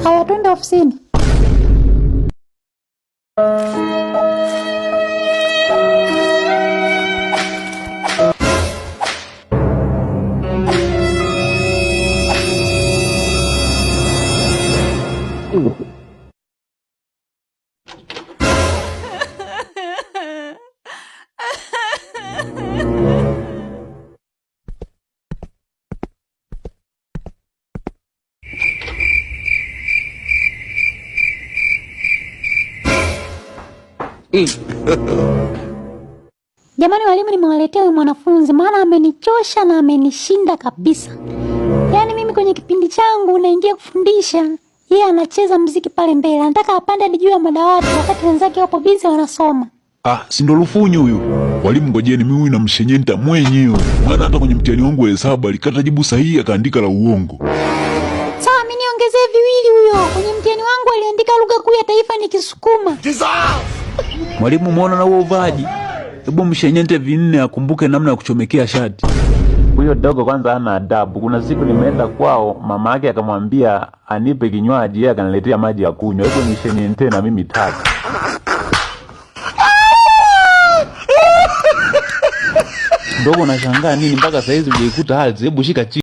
Haya, twende ofisini. Jamani walimu, nimewaletea mwanafunzi maana amenichosha na amenishinda kabisa. Yaani mimi kwenye kipindi changu naingia kufundisha, yeye anacheza muziki pale mbele. Anataka apande hadi juu ya madawati wakati wenzake wapo busy wanasoma. Si ndo Lufunyu huyo. Walimu ngojeni, mimi namshenyenta mwenyewe. Maana hata kwenye mtihani wangu wa hesabu alikata jibu sahihi akaandika la uongo. Sawa, mimi niongezee viwili huyo. Kwenye mtihani wangu aliandika lugha kuu ya taifa ni Kisukuma. Mwalimu, muona na uovaji. Hebu mshenyente vinne akumbuke namna ya kuchomekea shati. Huyo dogo kwanza hana adabu. Kuna siku nimeenda kwao, mama yake akamwambia anipe kinywaji, yeye akaniletea maji ya kunywa. Hebu nishenyente na mimi taka. Dogo, nashangaa nini mpaka saizi hujaikuta hali? Hebu shika chini.